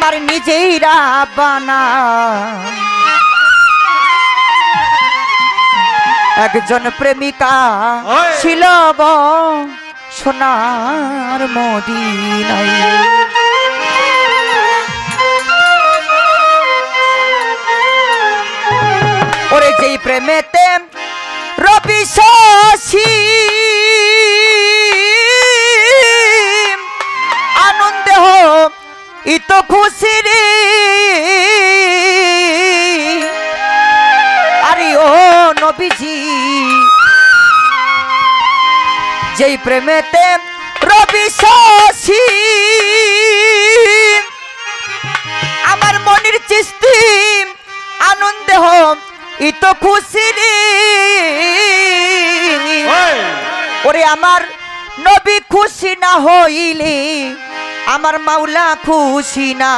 আমার নিজেরা বানা একজন প্রেমিকা ছিল গো সোনার মদিনায়। ওরে যেই প্রেমেতে রবি শশী আনন্দে হোক ইতো খুশি রে আরে ও নবীজি যেই প্রেমেতে রবি শশী আমার মনির চিস্তি আনন্দে হোক ইতো খুশি রে ওরে আমার নবী খুশি না হইলে আমার মাওলা খুশি না।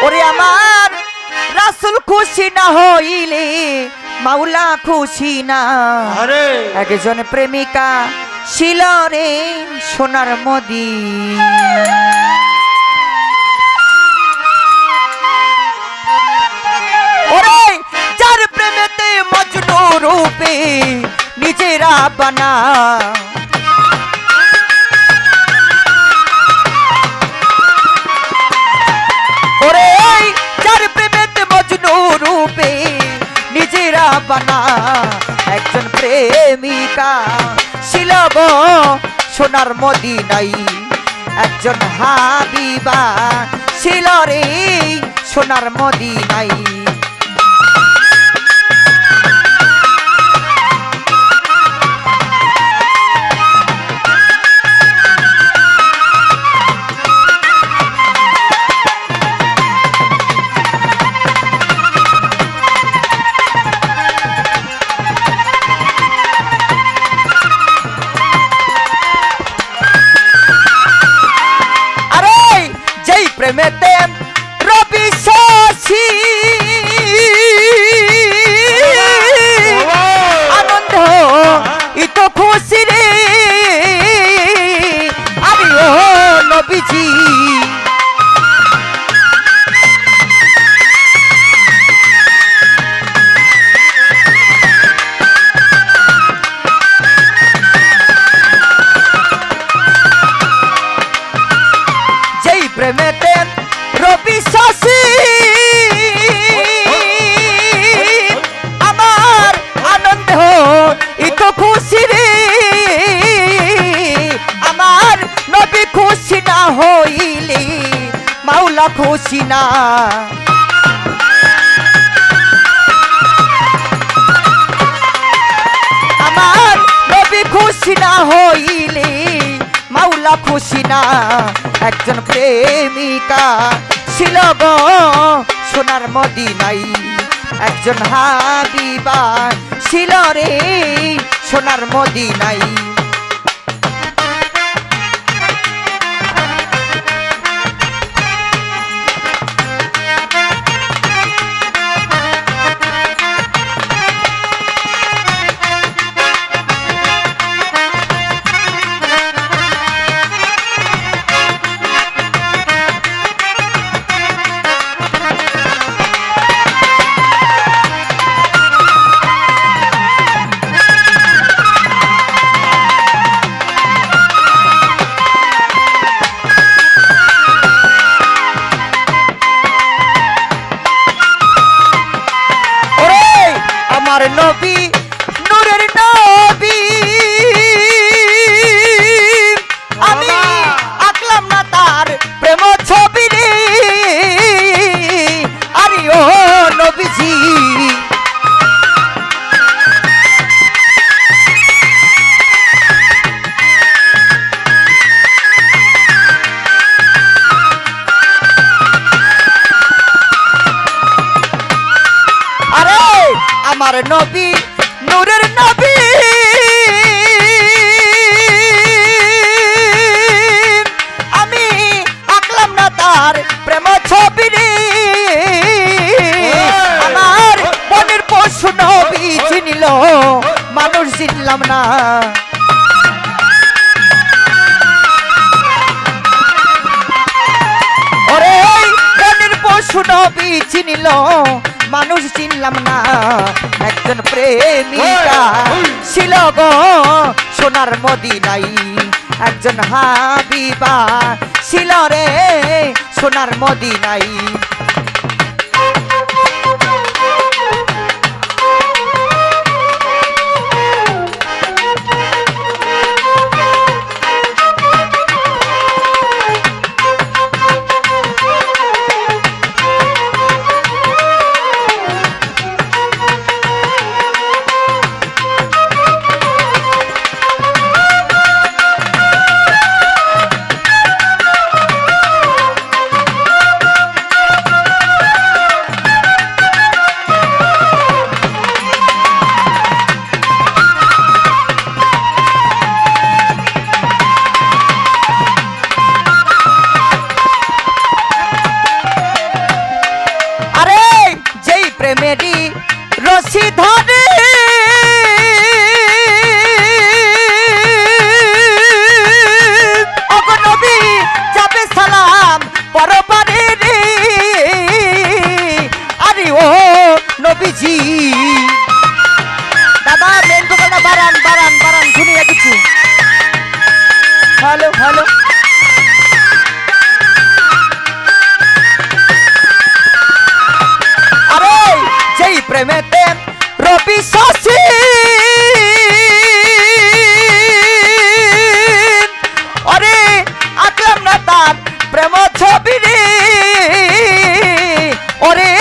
ওরে আমার রাসূল খুশি না হইলে মাওলা খুশি না। একজন প্রেমিকা ছিল রে সোনার মদিনা। ওরে যার প্রেমেতে মজনু রূপে নিজেরা বানা ওরে যার প্রেমেতে মজনু রূপে নিজেরা বানা একজন প্রেমিকা ছিল গো সোনার মদিনায়। একজন হাবিবা ছিল রে সোনার মদিনায়। প্রেমেতে রবি শশী আনন্দ ইতো খুশি রে আমি ও নবীজি যেই প্রেমেতে রবি শশী আমার আনন্দ ইতো খুশি রে আমার নবী খুশি না হইলে মাওলা খুশি না। আমার নবী খুশি না হইলে মাওলা খুশি না। একজন প্রেমিকা ছিল গো সোনার মদিনায়। একজন হাবিবা ছিল রে সোনার মদিনায়। আমার নবী নূরের নবী আমি আঁকলাম না তার প্রেম ছবি রে আরে ও নবীজি আমার নবী নূরের নবী আমি আঁকলাম না তার প্রেম ছবি রে আমার মনের পশু নবী চিনিল মানুষ চিনলাম না। পশু নবী চিনিল মানুষ চিনলাম না একজন প্রেমিকা ছিল গো সোনার মদিনায় একজন হাবিবা ছিল রে সোনার মদিনায় প্রেমেরই রশি ধরে ওগো নবী যাবে সালাম পরপারে রে আরে ও নবীজি দাদা মেন দোকানটা বারান বারান বারান শুনিয়া কিছু হ্যালো হ্যালো প্রেমেতে রবি শশী অরে আঁকলাম না তার প্রেম ছবি রে ওরে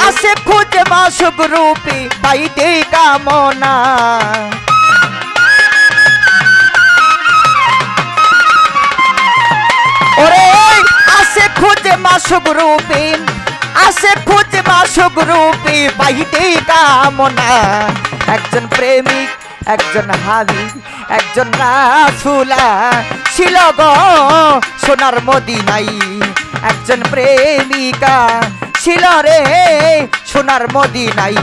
আসে খুঁজে মাসুক রূপী পাইতে কামনা ওরে আসে খুঁজে মাসুক রূপী আসে খুঁজে মাসুক রূপী পাইতে কামনা একজন প্রেমিক একজন হাবিব একজন রাসূলা ছিল গো সোনার মদিনায় একজন প্রেমিকা ছিল রে সোনার মদিনায়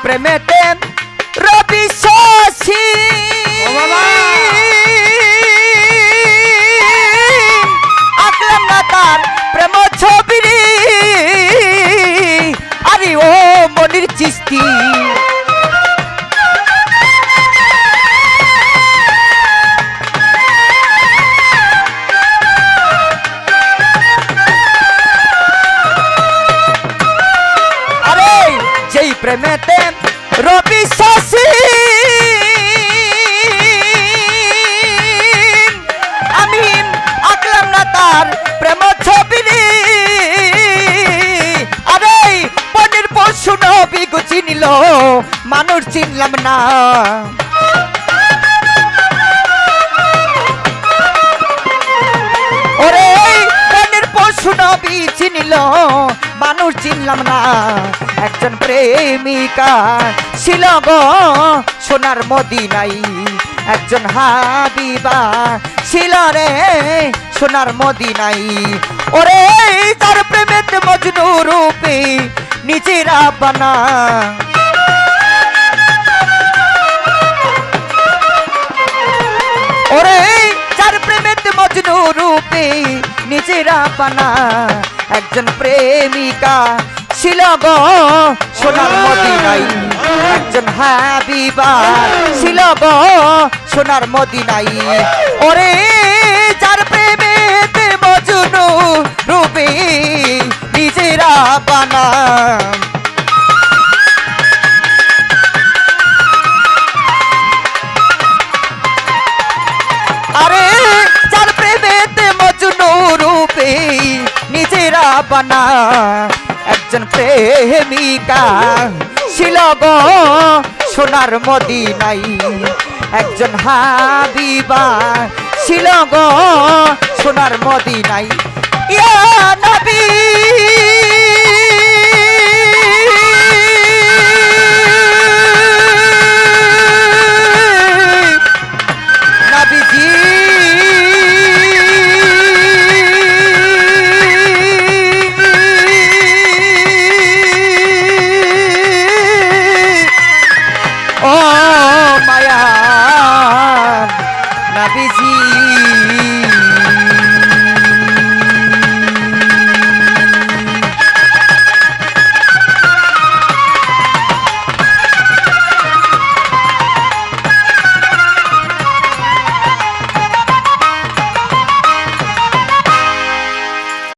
প্রেমেতে রবি শশী আঁকলাম না তার প্রেম ছবি রে আরে ও মনির চিস্তি আরে যেই প্রেমেতে রবি শশী আমি আঁকলাম না তার প্রেম ছবি রে আরে পনের পশু নবী গো চিনিল মানুষ চিনলাম না ওরে পনের পশু নবী চিনিল মানুষ চিনলাম না একজন প্রেমিকা ছিল গো সোনার মদিনায় একজন হাবিবা ছিল রে সোনার মদিনায় ওরে তার প্রেমেতে মজনু রূপে নিজেরা বানা ওরে যার প্রেমেতে মজনু রূপে নিজেরা বানা একজন প্রেমিকা ছিল গো সোনার মদিনায় একজন হাবিবা ছিল গো সোনার মদিনায় ওরে যার প্রেমেতে মজনু রূপে নিজেরা বানা আরে যার প্রেমেতে মজনু রূপে নিজেরা বানা একজন প্রেমিকা ছিল গো সোনার মদিনায় একজন হাবিবা ছিল গো সোনার মদিনায় ইয়া নবী